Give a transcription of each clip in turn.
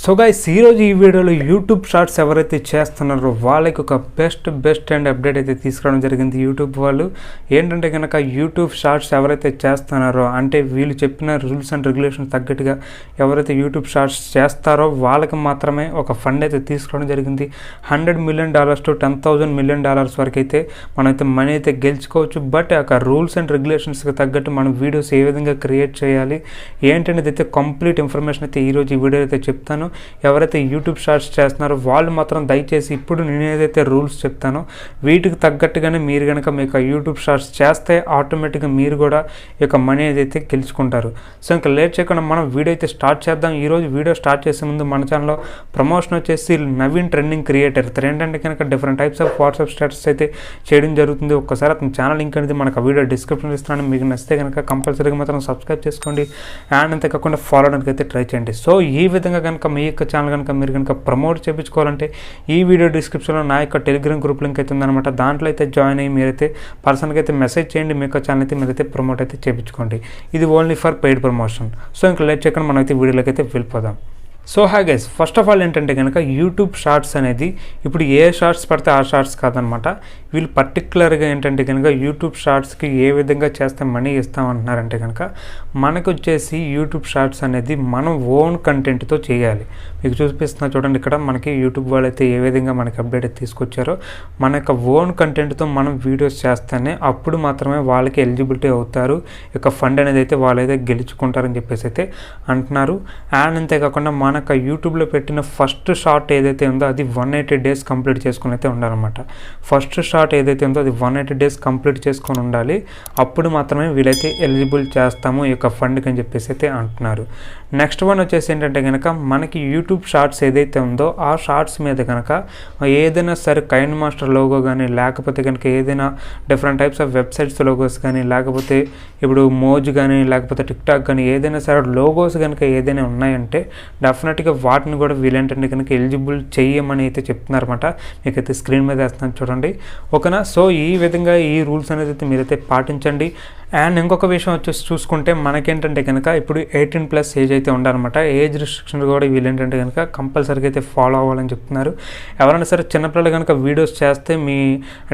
So guys ఈరోజు ఈ వీడియోలో యూట్యూబ్ షార్ట్స్ ఎవరైతే చేస్తున్నారో వాళ్ళకి ఒక బెస్ట్ అండ్ అప్డేట్ అయితే తీసుకురావడం జరిగింది. యూట్యూబ్ వాళ్ళు ఏంటంటే కనుక యూట్యూబ్ షార్ట్స్ ఎవరైతే చేస్తున్నారో అంటే వీళ్ళు చెప్పిన రూల్స్ అండ్ రెగ్యులేషన్స్ తగ్గట్టుగా ఎవరైతే యూట్యూబ్ షార్ట్స్ చేస్తారో వాళ్ళకి మాత్రమే ఒక ఫండ్ అయితే తీసుకురావడం జరిగింది. $100 million to $10,000 million వరకు అయితే మనమైతే మనీ అయితే గెలుచుకోవచ్చు. బట్ ఆ రూల్స్ అండ్ రెగ్యులేషన్స్కి తగ్గట్టు మనం వీడియోస్ ఏ విధంగా క్రియేట్ చేయాలి ఏంటనేది అయితే కంప్లీట్ ఇన్ఫర్మేషన్ అయితే ఈరోజు ఈ వీడియో అయితే చెప్తాను. ఎవరైతే యూట్యూబ్ షార్ట్స్ చేస్తున్నారో వాళ్ళు మాత్రం దయచేసి ఇప్పుడు నేను ఏదైతే రూల్స్ చెప్తానో వీటికి తగ్గట్టుగానే మీరు కనుక మీకు యూట్యూబ్ షార్ట్స్ చేస్తే ఆటోమేటిక్గా మీరు కూడా ఈ యొక్క మనీ ఏదైతే గెలుచుకుంటారు. సో ఇంకా లేట్ చేయకుండా మనం వీడియో అయితే స్టార్ట్ చేద్దాం. ఈరోజు వీడియో స్టార్ట్ చేసే ముందు మన ఛానల్లో ప్రమోషన్ వచ్చేసి నవీన్ ట్రెండింగ్ క్రియేటర్ ఏంటంటే కనుక different types of WhatsApp status అయితే చేయడం జరుగుతుంది. ఒక్కసారి అతని ఛానల్ లింక్ అనేది మనకు వీడియో డిస్క్రిప్షన్లో ఇస్తున్నాను. మీకు నచ్చితే కనుక కంపల్సరీగా మాత్రం సబ్స్క్రైబ్ చేసుకోండి అండ్ అంతేకాకుండా ఫాలో అవడానికి అయితే ట్రై చేయండి. సో ఈ విధంగా కనుక మీ యొక్క ఛానల్ కనుక మీరు కనుక ప్రమోట్ చేయించుకోవాలంటే ఈ వీడియో డిస్క్రిప్షన్లో నా యొక్క టెలిగ్రామ్ గ్రూప్ లింక్ అయితే ఉందన్నమాట. దాంట్లో అయితే జాయిన్ అయ్యి మీరైతే పర్సన్కి అయితే మెసేజ్ చేయండి. మీ యొక్క ఛానల్ అయితే మీరైతే ప్రమోట్ అయితే చేయించుకోండి. ఇది only for paid promotion. So ఇంకా లేట్ చేయకుండా మనం అయితే వీడియోలోకి అయితే వెళ్ళిపోదాం. So hi guys, first of all ఏంటంటే కనుక యూట్యూబ్ షార్ట్స్ అనేది ఇప్పుడు ఏ షార్ట్స్ పడితే ఆ షార్ట్స్ కాదనమాట. వీళ్ళు పర్టికులర్గా ఏంటంటే కనుక యూట్యూబ్ షార్ట్స్కి ఏ విధంగా చేస్తే మనీ ఇస్తామంటున్నారంటే కనుక మనకు వచ్చేసి యూట్యూబ్ షార్ట్స్ అనేది మనం ఓన్ కంటెంట్తో చేయాలి. మీకు చూపిస్తున్నా చూడండి, ఇక్కడ మనకి యూట్యూబ్ వాళ్ళు అయితే ఏ విధంగా మనకి అప్డేట్ అయితే తీసుకొచ్చారో మన యొక్క ఓన్ కంటెంట్తో మనం వీడియోస్ చేస్తేనే అప్పుడు మాత్రమే వాళ్ళకి ఎలిజిబిలిటీ అవుతారు. ఈ యొక్క ఫండ్ అనేది అయితే వాళ్ళైతే గెలుచుకుంటారని చెప్పేసి అయితే అంటున్నారు. అండ్ అంతేకాకుండా మన యూట్యూబ్లో పెట్టిన ఫస్ట్ షార్ట్ ఏదైతే ఉందో అది 180 days కంప్లీట్ చేసుకుని అయితే ఉండాలన్నమాట. ఫస్ట్ షార్ట్ ఏదైతే ఉందో అది 180 days కంప్లీట్ చేసుకొని ఉండాలి. అప్పుడు మాత్రమే వీళ్ళైతే ఎలిజిబుల్ చేస్తాము ఈ యొక్క ఫండ్కి అని చెప్పేసి అయితే అంటున్నారు. నెక్స్ట్ వన్ వచ్చేసి ఏంటంటే కనుక మనకి యూట్యూబ్ షార్ట్స్ ఏదైతే ఉందో ఆ షార్ట్స్ మీద కనుక ఏదైనా సరే కైన్ మాస్టర్ లోగో కానీ లేకపోతే కనుక ఏదైనా different types of websites logos కానీ లేకపోతే ఇప్పుడు మోజ్ కానీ లేకపోతే టిక్టాక్ కానీ ఏదైనా సరే లోగోస్ కనుక ఏదైనా ఉన్నాయంటే డెఫినెట్గా వాటిని కూడా వీళ్ళేంటంటే కనుక ఎలిజిబుల్ చెయ్యమని అయితే చెప్తున్నారన్నమాట. మీకైతే స్క్రీన్ మీద వేస్తున్నాను చూడండి, ఓకేనా. సో ఈ విధంగా ఈ రూల్స్ అనేది అయితే మీరైతే పాటించండి. అండ్ ఇంకొక విషయం వచ్చేసి చూసుకుంటే మనకేంటంటే కనుక ఇప్పుడు 18+ ఏజ్ అయితే ఉండాలన్నమాట. ఏజ్ రిస్ట్రిక్షన్ కూడా వీళ్ళు ఏంటంటే కనుక కంపల్సరీగా అయితే ఫాలో అవ్వాలని చెప్తున్నారు. ఎవరైనా సరే చిన్నపిల్లలు కనుక వీడియోస్ చేస్తే మీ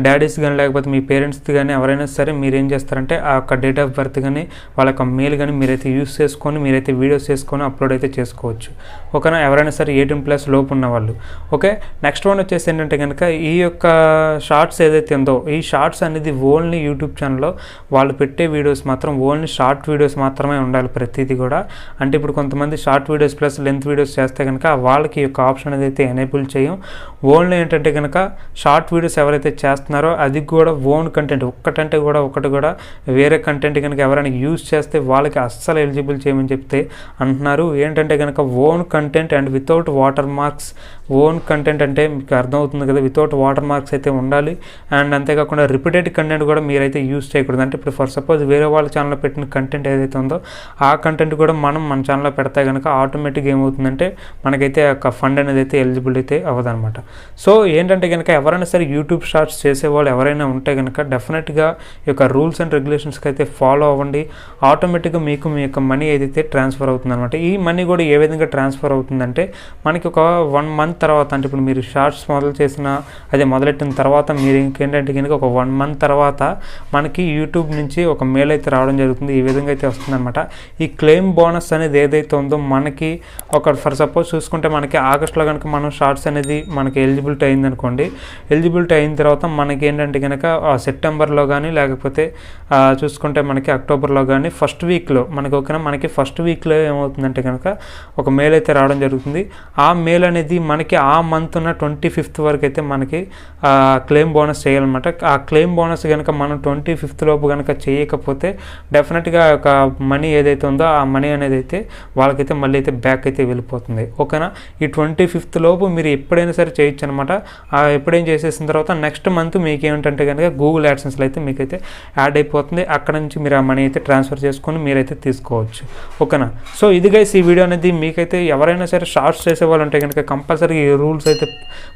డాడీస్ కానీ లేకపోతే మీ పేరెంట్స్ కానీ ఎవరైనా సరే మీరు ఏం చేస్తారంటే ఆ యొక్క డేట్ ఆఫ్ బర్త్ కానీ వాళ్ళ యొక్క మెయిల్ కానీ మీరైతే యూస్ చేసుకొని మీరైతే వీడియోస్ చేసుకొని అప్లోడ్ అయితే చేసుకోవచ్చు, ఓకేనా. ఎవరైనా సరే 18+ లోపు ఉన్న వాళ్ళు, ఓకే. నెక్స్ట్ వన్ వచ్చేసి ఏంటంటే కనుక ఈ యొక్క షార్ట్స్ ఏదైతే ఉందో ఈ షార్ట్స్ అనేది ఓన్లీ యూట్యూబ్ ఛానల్లో వాళ్ళు పెట్టే వీడియోస్ మాత్రం ఓన్లీ షార్ట్ వీడియోస్ మాత్రమే ఉండాలి ప్రతిదీ కూడా. అంటే ఇప్పుడు కొంతమంది short videos plus length videos చేస్తే కనుక వాళ్ళకి ఈ యొక్క ఆప్షన్ ఏదైతే ఎనేబుల్ చేయం. ఓన్లీ ఏంటంటే కనుక షార్ట్ వీడియోస్ ఎవరైతే చేస్తున్నారో అది కూడా ఓన్ కంటెంట్ ఒకటి కూడా వేరే కంటెంట్ కనుక ఎవరైనా యూజ్ చేస్తే వాళ్ళకి అస్సలు ఎలిజిబుల్ చేయమని చెప్తే అంటున్నారు. ఏంటంటే కనుక own content and without water marks. Own content అంటే మీకు అర్థమవుతుంది కదా, వితౌట్ వాటర్ మార్క్స్ అయితే ఉండాలి. అండ్ అంతేకాకుండా రిపీటెడ్ కంటెంట్ కూడా మీరైతే యూజ్ చేయకూడదు. అంటే ఇప్పుడు ఫర్ సపోజ్ వేరే వాళ్ళ ఛానల్లో పెట్టిన కంటెంట్ ఏదైతే ఉందో ఆ కంటెంట్ కూడా మనం మన ఛానల్లో పెడితే కనుక ఆటోమేటిక్గా ఏమవుతుందంటే మనకైతే ఒక ఫండ్ అనేది అయితే ఎలిజిబుల్ అయితే అవ్వదన్నమాట. సో ఏంటంటే కనుక ఎవరైనా సరే యూట్యూబ్ షార్ట్స్ చేసేవాళ్ళు ఎవరైనా ఉంటే కనుక డెఫినెట్గా ఈ యొక్క రూల్స్ అండ్ రెగ్యులేషన్స్కి అయితే ఫాలో అవ్వండి. ఆటోమేటిక్గా మీకు మీ యొక్క మనీ ఏదైతే ట్రాన్స్ఫర్ అవుతుంది అనమాట. ఈ మనీ కూడా ఏ విధంగా ట్రాన్స్ఫర్ అవుతుందంటే మనకి ఒక 1 month తర్వాత, అంటే ఇప్పుడు మీరు షార్ట్స్ మొదలెట్టిన తర్వాత మీరు ఇంకేంటంటే కనుక ఒక 1 month తర్వాత మనకి యూట్యూబ్ నుంచి ఒక మెయిల్ అయితే రావడం జరుగుతుంది. ఈ విధంగా అయితే వస్తుందన్నమాట. ఈ క్లెయిమ్ బోనస్ అనేది ఏదైతే ఉందో మనకి ఒక ఫర్ సపోజ్ చూసుకుంటే మనకి ఆగస్టులో కనుక మనం షార్ట్స్ అనేది మనకి ఎలిజిబిలిటీ అయిందనుకోండి. ఎలిజిబిలిటీ అయిన తర్వాత మనకి ఏంటంటే కనుక సెప్టెంబర్లో కానీ లేకపోతే చూసుకుంటే మనకి అక్టోబర్లో కానీ ఫస్ట్ వీక్లో మనకి ఓకేనా, మనకి ఫస్ట్ వీక్లో ఏమవుతుందంటే కనుక ఒక మెయిల్ అయితే రావడం జరుగుతుంది. ఆ మెయిల్ అనేది మనకి ఆ మంత్ ఉన్న 25th వరకు అయితే మనకి క్లెయిమ్ బోనస్ చేయాలన్నమాట. ఆ క్లెయిమ్ బోనస్ కనుక మనం 25th లోపు కనుక చేయకపోతే డెఫినెట్గా ఒక మనీ ఏదైతే ఉందో ఆ మనీ అనేది అయితే వాళ్ళకైతే మళ్ళీ అయితే బ్యాక్ అయితే వెళ్ళిపోతుంది, ఓకేనా. ఈ 25th లోపు మీరు ఎప్పుడైనా సరే చేయొచ్చు అనమాట. ఎప్పుడైనా చేసేసిన తర్వాత నెక్స్ట్ మంత్ మీకు ఏమిటంటే కనుక గూగుల్ యాడ్సెన్స్లో అయితే మీకైతే యాడ్ అయిపోతుంది. అక్కడ నుంచి మీరు ఆ మనీ అయితే ట్రాన్స్ఫర్ చేసుకొని మీరైతే తీసుకోవచ్చు, ఓకేనా. సో ఇది గైస్ ఈ వీడియో అనేది మీకైతే ఎవరైనా సరే షార్ట్స్ చేసే వాళ్ళు ఉంటే కనుక కంపల్సరీ ఈ రూల్స్ అయితే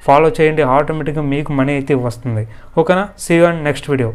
ఫాలో చేయండి. ఆటోమేటిక్గా మీకు మనీ అయితే వస్తుంది, ఓకేనా. See you on next video.